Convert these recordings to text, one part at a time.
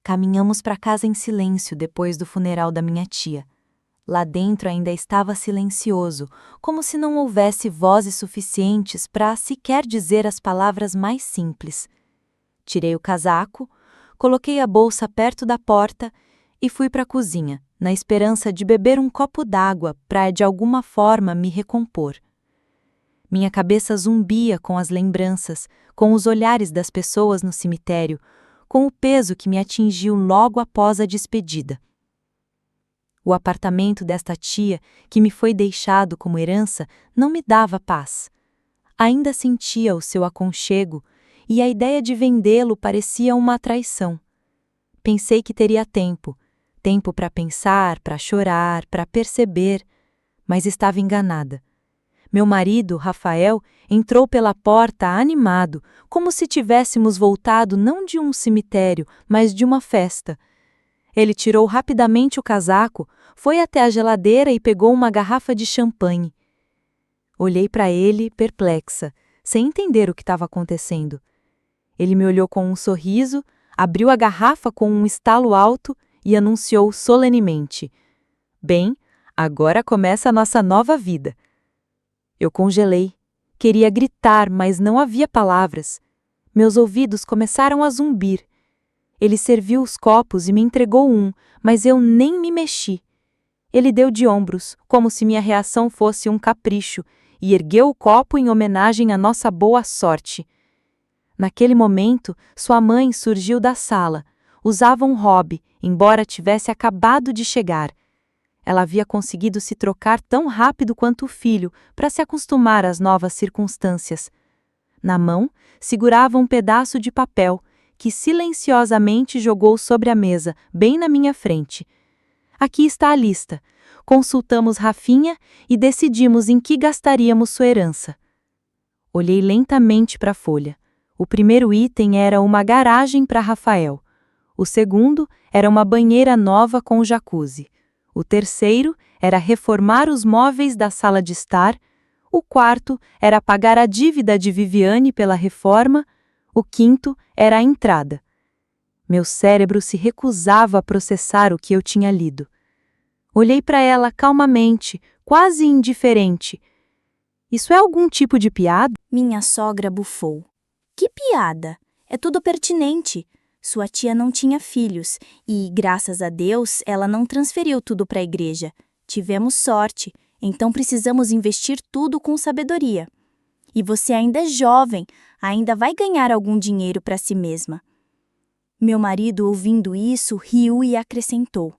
Caminhamos para casa em silêncio depois do funeral da minha tia. Lá dentro ainda estava silencioso, como se não houvesse vozes suficientes para sequer dizer as palavras mais simples. Tirei o casaco, coloquei a bolsa perto da porta e fui para a cozinha, na esperança de beber um copo d'água para de alguma forma me recompor. Minha cabeça zumbia com as lembranças, com os olhares das pessoas no cemitério, com o peso que me atingiu logo após a despedida. O apartamento desta tia, que me foi deixado como herança, não me dava paz. Ainda sentia o seu aconchego, e a ideia de vendê-lo parecia uma traição. Pensei que teria tempo para pensar, para chorar, para perceber, mas estava enganada. Meu marido, Rafael, entrou pela porta animado, como se tivéssemos voltado não de um cemitério, mas de uma festa. Ele tirou rapidamente o casaco, foi até a geladeira e pegou uma garrafa de champanhe. Olhei para ele, perplexa, sem entender o que estava acontecendo. Ele me olhou com um sorriso, abriu a garrafa com um estalo alto e anunciou solenemente: "Bem, agora começa a nossa nova vida." Eu congelei. Queria gritar, mas não havia palavras. Meus ouvidos começaram a zumbir. Ele serviu os copos e me entregou um, mas eu nem me mexi. Ele deu de ombros, como se minha reação fosse um capricho, e ergueu o copo em homenagem à nossa boa sorte. Naquele momento, sua mãe surgiu da sala. Usava um hobby, embora tivesse acabado de chegar. Ela havia conseguido se trocar tão rápido quanto o filho, para se acostumar às novas circunstâncias. Na mão, segurava um pedaço de papel, que silenciosamente jogou sobre a mesa, bem na minha frente. Aqui está a lista. Consultamos Rafinha e decidimos em que gastaríamos sua herança. Olhei lentamente para a folha. O primeiro item era uma garagem para Rafael. O segundo era uma banheira nova com jacuzzi. O terceiro era reformar os móveis da sala de estar. O quarto era pagar a dívida de Viviane pela reforma. O quinto era a entrada. Meu cérebro se recusava a processar o que eu tinha lido. Olhei para ela calmamente, quase indiferente. Isso é algum tipo de piada? Minha sogra bufou. Que piada? É tudo pertinente. Sua tia não tinha filhos e, graças a Deus, ela não transferiu tudo para a igreja. Tivemos sorte, então precisamos investir tudo com sabedoria. E você ainda é jovem, ainda vai ganhar algum dinheiro para si mesma. Meu marido, ouvindo isso, riu e acrescentou: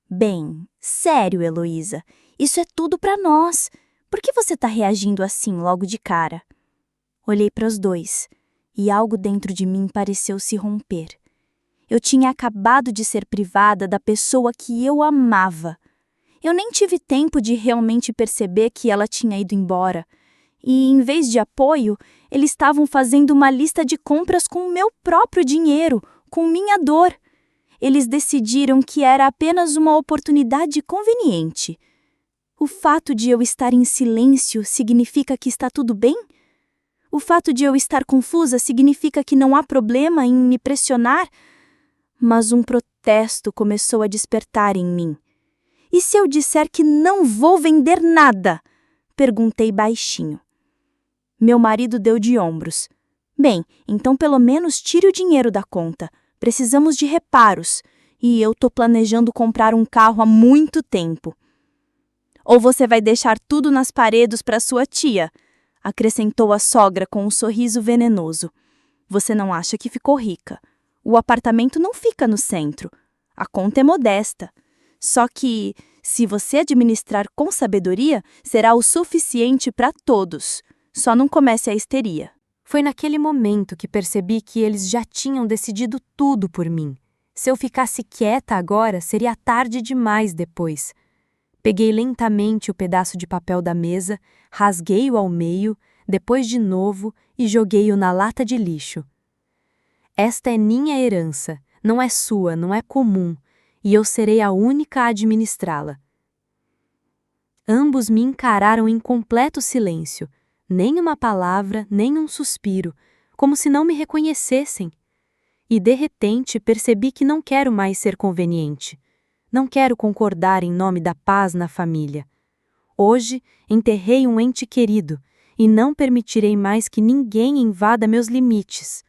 "Bem, sério, Heloísa, isso é tudo para nós. Por que você está reagindo assim logo de cara?" Olhei para os dois e algo dentro de mim pareceu se romper. Eu tinha acabado de ser privada da pessoa que eu amava. Eu nem tive tempo de realmente perceber que ela tinha ido embora. E, em vez de apoio, eles estavam fazendo uma lista de compras com o meu próprio dinheiro, com minha dor. Eles decidiram que era apenas uma oportunidade conveniente. O fato de eu estar em silêncio significa que está tudo bem? O fato de eu estar confusa significa que não há problema em me pressionar? Mas um protesto começou a despertar em mim. "E se eu disser que não vou vender nada?" Perguntei baixinho. Meu marido deu de ombros. "Bem, então pelo menos tire o dinheiro da conta. Precisamos de reparos. E eu tô planejando comprar um carro há muito tempo." "Ou você vai deixar tudo nas paredes para sua tia?" acrescentou a sogra com um sorriso venenoso. "Você não acha que ficou rica? O apartamento não fica no centro. A conta é modesta. Só que, se você administrar com sabedoria, será o suficiente para todos. Só não comece a histeria." Foi naquele momento que percebi que eles já tinham decidido tudo por mim. Se eu ficasse quieta agora, seria tarde demais depois. Peguei lentamente o pedaço de papel da mesa, rasguei-o ao meio, depois de novo e joguei-o na lata de lixo. Esta é minha herança, não é sua, não é comum, e eu serei a única a administrá-la. Ambos me encararam em completo silêncio, nem uma palavra, nem um suspiro, como se não me reconhecessem. E de repente percebi que não quero mais ser conveniente. Não quero concordar em nome da paz na família. Hoje, enterrei um ente querido e não permitirei mais que ninguém invada meus limites.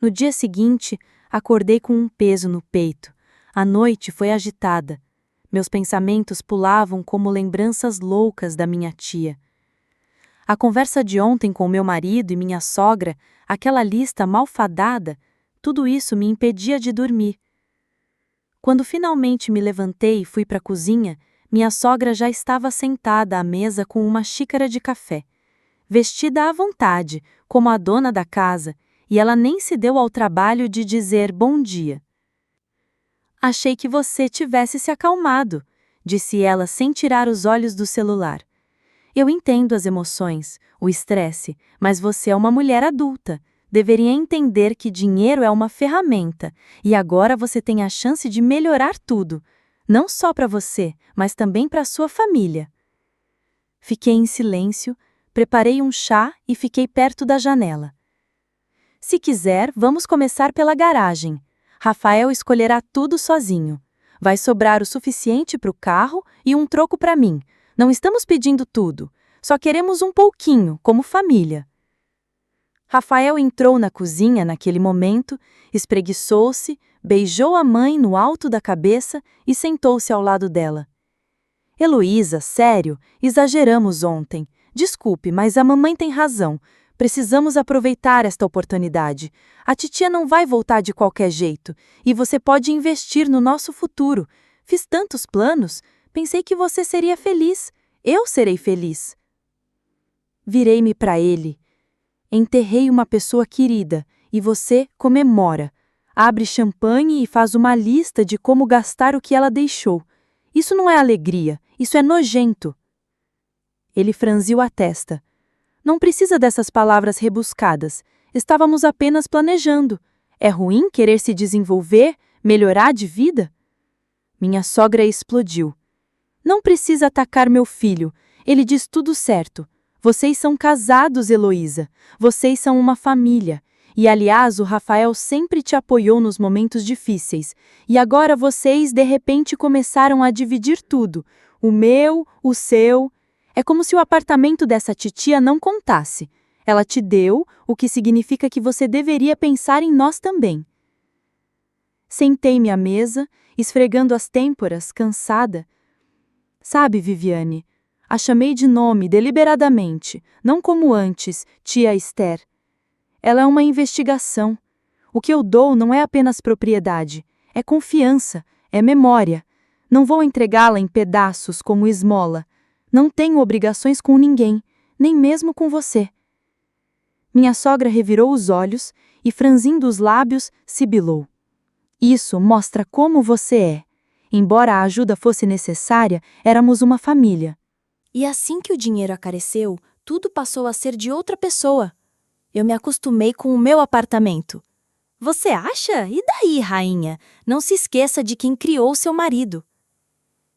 No dia seguinte, acordei com um peso no peito. A noite foi agitada. Meus pensamentos pulavam como lembranças loucas da minha tia. A conversa de ontem com meu marido e minha sogra, aquela lista malfadada, tudo isso me impedia de dormir. Quando finalmente me levantei e fui para a cozinha, minha sogra já estava sentada à mesa com uma xícara de café. Vestida à vontade, como a dona da casa, e ela nem se deu ao trabalho de dizer bom dia. Achei que você tivesse se acalmado, disse ela sem tirar os olhos do celular. Eu entendo as emoções, o estresse, mas você é uma mulher adulta. Deveria entender que dinheiro é uma ferramenta, e agora você tem a chance de melhorar tudo, não só para você, mas também para sua família. Fiquei em silêncio, preparei um chá e fiquei perto da janela. Se quiser, vamos começar pela garagem. Rafael escolherá tudo sozinho. Vai sobrar o suficiente para o carro e um troco para mim. Não estamos pedindo tudo, só queremos um pouquinho, como família. Rafael entrou na cozinha naquele momento, espreguiçou-se, beijou a mãe no alto da cabeça e sentou-se ao lado dela. Heloísa, sério, exageramos ontem. Desculpe, mas a mamãe tem razão. Precisamos aproveitar esta oportunidade. A titia não vai voltar de qualquer jeito, e você pode investir no nosso futuro. Fiz tantos planos, pensei que você seria feliz. Eu serei feliz. Virei-me para ele. Enterrei uma pessoa querida, e você comemora. Abre champanhe e faz uma lista de como gastar o que ela deixou. Isso não é alegria, isso é nojento. Ele franziu a testa. Não precisa dessas palavras rebuscadas. Estávamos apenas planejando. É ruim querer se desenvolver, melhorar de vida? Minha sogra explodiu. Não precisa atacar meu filho. Ele diz tudo certo. Vocês são casados, Heloísa. Vocês são uma família. E, aliás, o Rafael sempre te apoiou nos momentos difíceis. E agora vocês, de repente, começaram a dividir tudo. O meu, o seu. É como se o apartamento dessa titia não contasse. Ela te deu, o que significa que você deveria pensar em nós também. Sentei-me à mesa, esfregando as têmporas, cansada. Sabe, Viviane, a chamei de nome deliberadamente, não como antes, tia Esther. Ela é uma investigação. O que eu dou não é apenas propriedade, é confiança, é memória. Não vou entregá-la em pedaços como esmola. Não tenho obrigações com ninguém, nem mesmo com você. Minha sogra revirou os olhos e, franzindo os lábios, sibilou. Isso mostra como você é. Embora a ajuda fosse necessária, éramos uma família. E assim que o dinheiro apareceu, tudo passou a ser de outra pessoa. Eu me acostumei com o meu apartamento. Você acha? E daí, rainha? Não se esqueça de quem criou seu marido.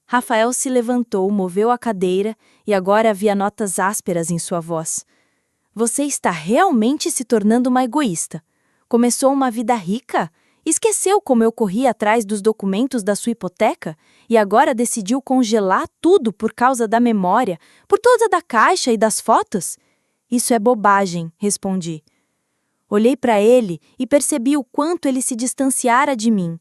Rafael se levantou, moveu a cadeira e agora havia notas ásperas em sua voz. Você está realmente se tornando uma egoísta. Começou uma vida rica? Esqueceu como eu corri atrás dos documentos da sua hipoteca e agora decidiu congelar tudo por causa da memória, por causa da caixa e das fotos? Isso é bobagem, respondi. Olhei para ele e percebi o quanto ele se distanciara de mim.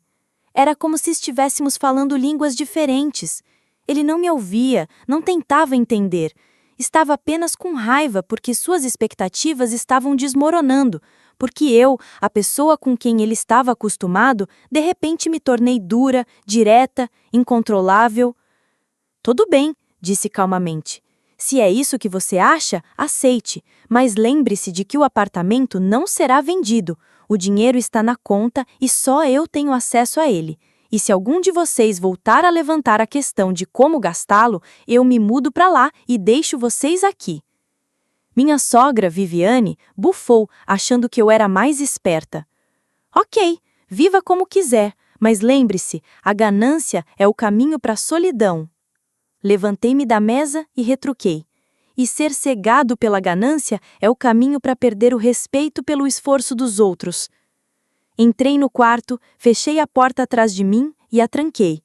Era como se estivéssemos falando línguas diferentes. Ele não me ouvia, não tentava entender. Estava apenas com raiva porque suas expectativas estavam desmoronando, porque eu, a pessoa com quem ele estava acostumado, de repente me tornei dura, direta, incontrolável. Tudo bem, disse calmamente. Se é isso que você acha, aceite, mas lembre-se de que o apartamento não será vendido. O dinheiro está na conta e só eu tenho acesso a ele. E se algum de vocês voltar a levantar a questão de como gastá-lo, eu me mudo para lá e deixo vocês aqui. Minha sogra, Viviane, bufou, achando que eu era mais esperta. Ok, viva como quiser, mas lembre-se, a ganância é o caminho para a solidão. Levantei-me da mesa e retruquei. E ser cegado pela ganância é o caminho para perder o respeito pelo esforço dos outros. Entrei no quarto, fechei a porta atrás de mim e a tranquei.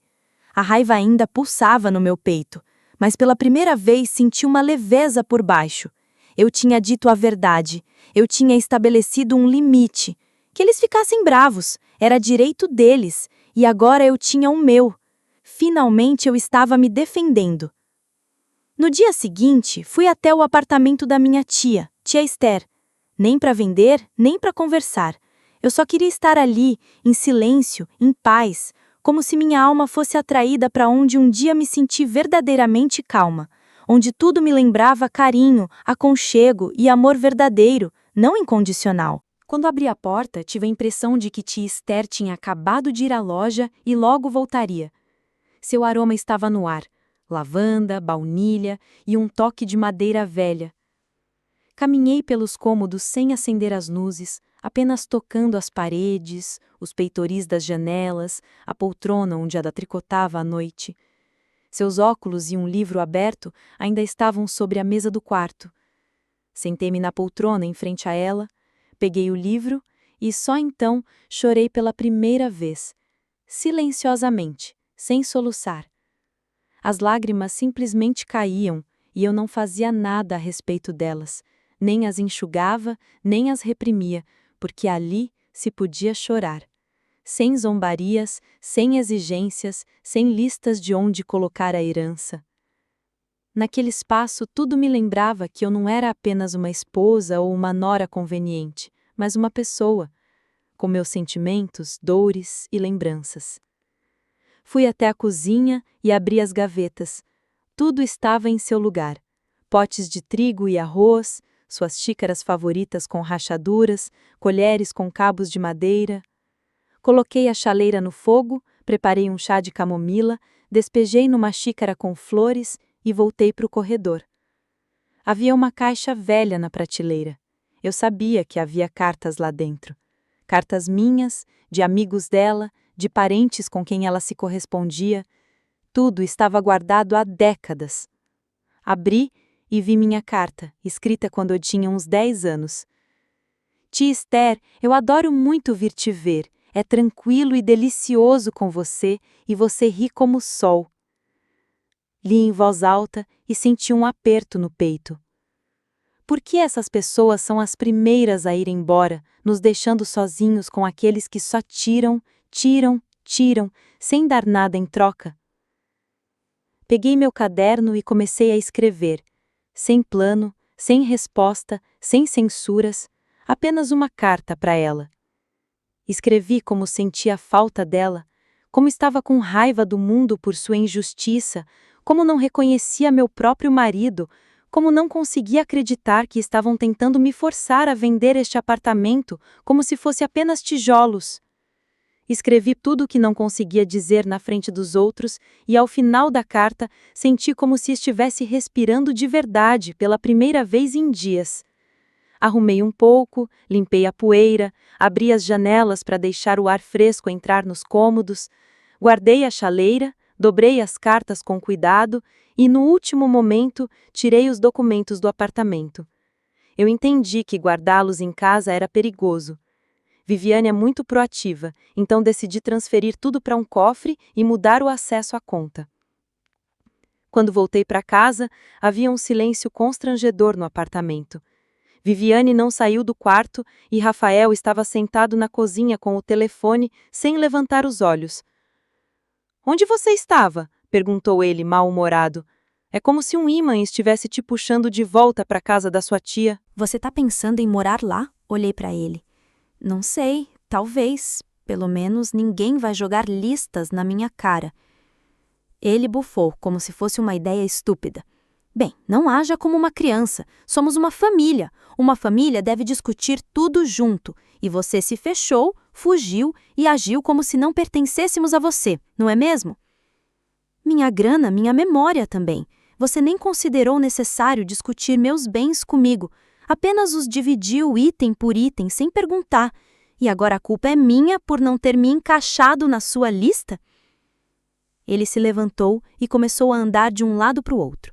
A raiva ainda pulsava no meu peito, mas pela primeira vez senti uma leveza por baixo. Eu tinha dito a verdade, eu tinha estabelecido um limite. Que eles ficassem bravos, era direito deles, e agora eu tinha o meu. Finalmente eu estava me defendendo. No dia seguinte, fui até o apartamento da minha tia Esther. Nem para vender, nem para conversar. Eu só queria estar ali, em silêncio, em paz, como se minha alma fosse atraída para onde um dia me senti verdadeiramente calma, onde tudo me lembrava carinho, aconchego e amor verdadeiro, não incondicional. Quando abri a porta, tive a impressão de que tia Esther tinha acabado de ir à loja e logo voltaria. Seu aroma estava no ar, lavanda, baunilha e um toque de madeira velha. Caminhei pelos cômodos sem acender as luzes, apenas tocando as paredes, os peitoris das janelas, a poltrona onde ela tricotava à noite. Seus óculos e um livro aberto ainda estavam sobre a mesa do quarto. Sentei-me na poltrona em frente a ela, peguei o livro e só então chorei pela primeira vez, silenciosamente, sem soluçar. As lágrimas simplesmente caíam e eu não fazia nada a respeito delas, nem as enxugava, nem as reprimia, porque ali se podia chorar. Sem zombarias, sem exigências, sem listas de onde colocar a herança. Naquele espaço tudo me lembrava que eu não era apenas uma esposa ou uma nora conveniente, mas uma pessoa, com meus sentimentos, dores e lembranças. Fui até a cozinha e abri as gavetas. Tudo estava em seu lugar. Potes de trigo e arroz, suas xícaras favoritas com rachaduras, colheres com cabos de madeira. Coloquei a chaleira no fogo, preparei um chá de camomila, despejei numa xícara com flores e voltei para o corredor. Havia uma caixa velha na prateleira. Eu sabia que havia cartas lá dentro. Cartas minhas, de amigos dela, de parentes com quem ela se correspondia. Tudo estava guardado há décadas. Abri e vi minha carta, escrita quando eu tinha uns 10 anos. Tia Esther, eu adoro muito vir te ver. É tranquilo e delicioso com você, e você ri como o sol. Li em voz alta e senti um aperto no peito. Por que essas pessoas são as primeiras a ir embora, nos deixando sozinhos com aqueles que só tiram, tiram, tiram, sem dar nada em troca? Peguei meu caderno e comecei a escrever. Sem plano, sem resposta, sem censuras, apenas uma carta para ela. Escrevi como sentia a falta dela, como estava com raiva do mundo por sua injustiça, como não reconhecia meu próprio marido, como não conseguia acreditar que estavam tentando me forçar a vender este apartamento como se fosse apenas tijolos. Escrevi tudo o que não conseguia dizer na frente dos outros e, ao final da carta, senti como se estivesse respirando de verdade pela primeira vez em dias. Arrumei um pouco, limpei a poeira, abri as janelas para deixar o ar fresco entrar nos cômodos, guardei a chaleira, dobrei as cartas com cuidado e, no último momento, tirei os documentos do apartamento. Eu entendi que guardá-los em casa era perigoso. Viviane é muito proativa, então decidi transferir tudo para um cofre e mudar o acesso à conta. Quando voltei para casa, havia um silêncio constrangedor no apartamento. Viviane não saiu do quarto e Rafael estava sentado na cozinha com o telefone, sem levantar os olhos. "Onde você estava?" perguntou ele, mal-humorado. "É como se um ímã estivesse te puxando de volta para a casa da sua tia." Você tá pensando em morar lá? Olhei para ele. Não sei, talvez. Pelo menos ninguém vai jogar listas na minha cara. Ele bufou, como se fosse uma ideia estúpida. Bem, não haja como uma criança. Somos uma família. Uma família deve discutir tudo junto. E você se fechou, fugiu e agiu como se não pertencêssemos a você, não é mesmo? Minha grana, minha memória também. Você nem considerou necessário discutir meus bens comigo. Apenas os dividiu item por item, sem perguntar. E agora a culpa é minha por não ter me encaixado na sua lista? Ele se levantou e começou a andar de um lado para o outro.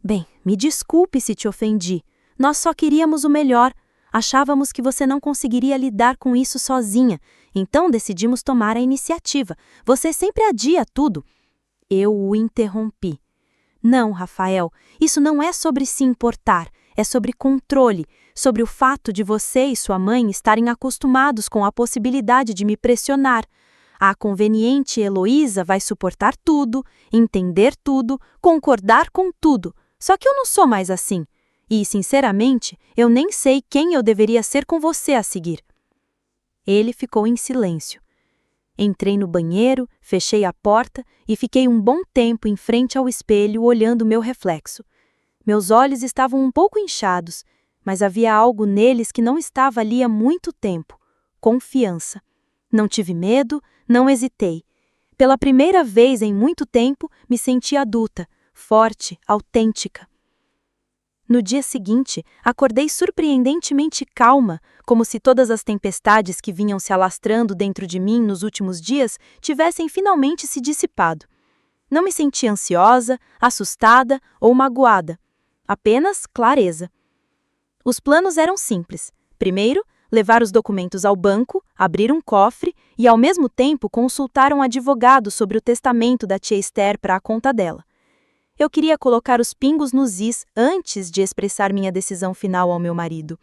Bem, me desculpe se te ofendi. Nós só queríamos o melhor. Achávamos que você não conseguiria lidar com isso sozinha. Então decidimos tomar a iniciativa. Você sempre adia tudo. Eu o interrompi. Não, Rafael, isso não é sobre se importar, é sobre controle, sobre o fato de você e sua mãe estarem acostumados com a possibilidade de me pressionar. A conveniente Heloísa vai suportar tudo, entender tudo, concordar com tudo. Só que eu não sou mais assim. E, sinceramente, eu nem sei quem eu deveria ser com você a seguir. Ele ficou em silêncio. Entrei no banheiro, fechei a porta e fiquei um bom tempo em frente ao espelho olhando meu reflexo. Meus olhos estavam um pouco inchados, mas havia algo neles que não estava ali há muito tempo: confiança. Não tive medo, não hesitei. Pela primeira vez em muito tempo, me senti adulta, forte, autêntica. No dia seguinte, acordei surpreendentemente calma, como se todas as tempestades que vinham se alastrando dentro de mim nos últimos dias tivessem finalmente se dissipado. Não me senti ansiosa, assustada ou magoada. Apenas clareza. Os planos eram simples. Primeiro, levar os documentos ao banco, abrir um cofre e, ao mesmo tempo, consultar um advogado sobre o testamento da tia Esther para a conta dela. Eu queria colocar os pingos nos is antes de expressar minha decisão final ao meu marido.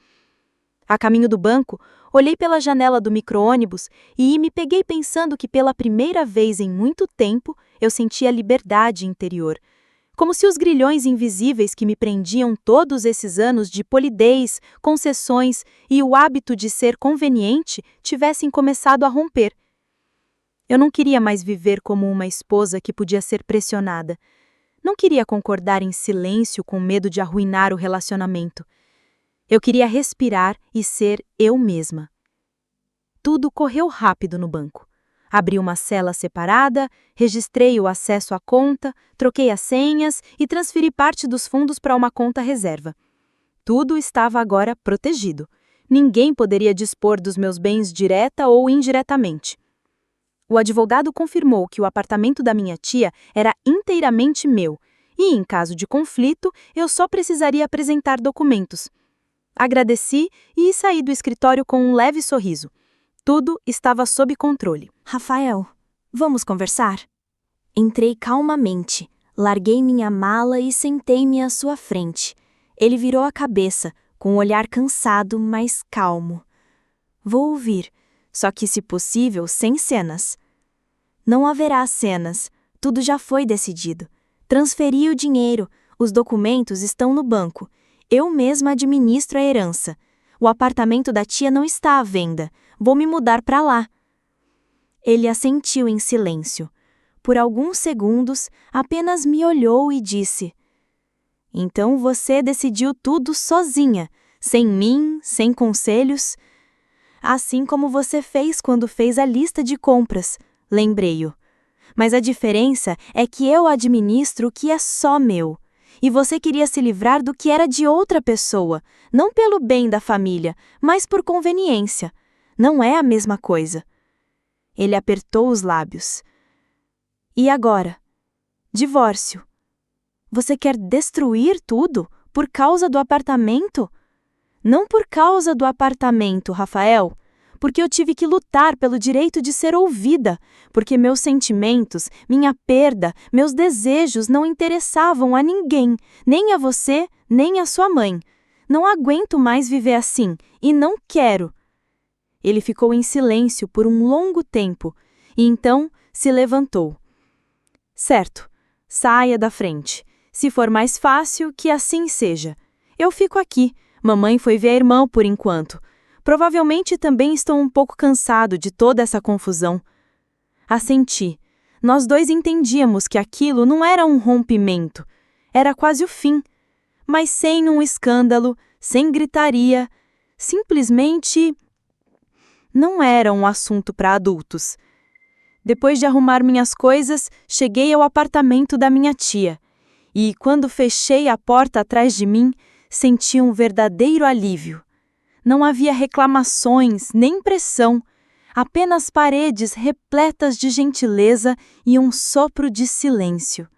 A caminho do banco, olhei pela janela do micro-ônibus e me peguei pensando que pela primeira vez em muito tempo eu sentia liberdade interior. Como se os grilhões invisíveis que me prendiam todos esses anos de polidez, concessões e o hábito de ser conveniente tivessem começado a romper. Eu não queria mais viver como uma esposa que podia ser pressionada. Não queria concordar em silêncio com medo de arruinar o relacionamento. Eu queria respirar e ser eu mesma. Tudo correu rápido no banco. Abri uma cela separada, registrei o acesso à conta, troquei as senhas e transferi parte dos fundos para uma conta reserva. Tudo estava agora protegido. Ninguém poderia dispor dos meus bens direta ou indiretamente. O advogado confirmou que o apartamento da minha tia era inteiramente meu e, em caso de conflito, eu só precisaria apresentar documentos. Agradeci e saí do escritório com um leve sorriso. Tudo estava sob controle. Rafael, vamos conversar? Entrei calmamente, larguei minha mala e sentei-me à sua frente. Ele virou a cabeça, com um olhar cansado, mas calmo. Vou ouvir, só que, se possível, sem cenas. Não haverá cenas, tudo já foi decidido. Transferi o dinheiro, os documentos estão no banco. Eu mesma administro a herança. O apartamento da tia não está à venda. Vou me mudar para lá. Ele assentiu em silêncio. Por alguns segundos, apenas me olhou e disse: Então você decidiu tudo sozinha, sem mim, sem conselhos? Assim como você fez quando fez a lista de compras, lembrei-o. Mas a diferença é que eu administro o que é só meu. E você queria se livrar do que era de outra pessoa, não pelo bem da família, mas por conveniência. Não é a mesma coisa. Ele apertou os lábios. E agora? Divórcio. Você quer destruir tudo por causa do apartamento? Não por causa do apartamento, Rafael, porque eu tive que lutar pelo direito de ser ouvida, porque meus sentimentos, minha perda, meus desejos não interessavam a ninguém, nem a você, nem a sua mãe. Não aguento mais viver assim, e não quero. Ele ficou em silêncio por um longo tempo, e então se levantou. Certo, saia da frente. Se for mais fácil, que assim seja. Eu fico aqui. Mamãe foi ver a irmã por enquanto. Provavelmente também estou um pouco cansado de toda essa confusão. Assenti. Nós dois entendíamos que aquilo não era um rompimento. Era quase o fim. Mas sem um escândalo, sem gritaria. Simplesmente não era um assunto para adultos. Depois de arrumar minhas coisas, cheguei ao apartamento da minha tia. E, quando fechei a porta atrás de mim, senti um verdadeiro alívio. Não havia reclamações, nem pressão, apenas paredes repletas de gentileza e um sopro de silêncio.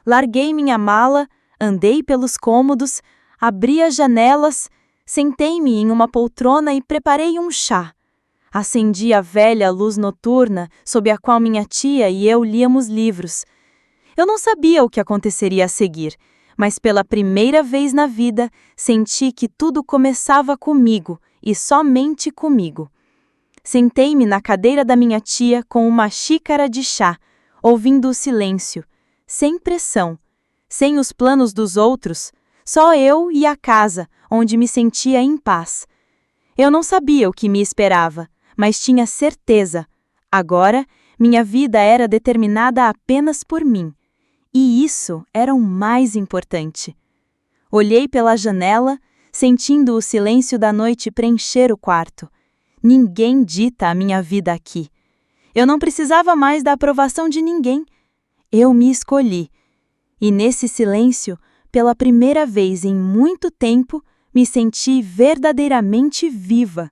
Larguei minha mala, andei pelos cômodos, abri as janelas, sentei-me em uma poltrona e preparei um chá. Acendi a velha luz noturna sob a qual minha tia e eu líamos livros. Eu não sabia o que aconteceria a seguir, mas pela primeira vez na vida senti que tudo começava comigo e somente comigo. Sentei-me na cadeira da minha tia com uma xícara de chá, ouvindo o silêncio, sem pressão, sem os planos dos outros, só eu e a casa, onde me sentia em paz. Eu não sabia o que me esperava, mas tinha certeza. Agora, minha vida era determinada apenas por mim. E isso era o mais importante. Olhei pela janela, sentindo o silêncio da noite preencher o quarto. Ninguém dita a minha vida aqui. Eu não precisava mais da aprovação de ninguém. Eu me escolhi. E nesse silêncio, pela primeira vez em muito tempo, me senti verdadeiramente viva.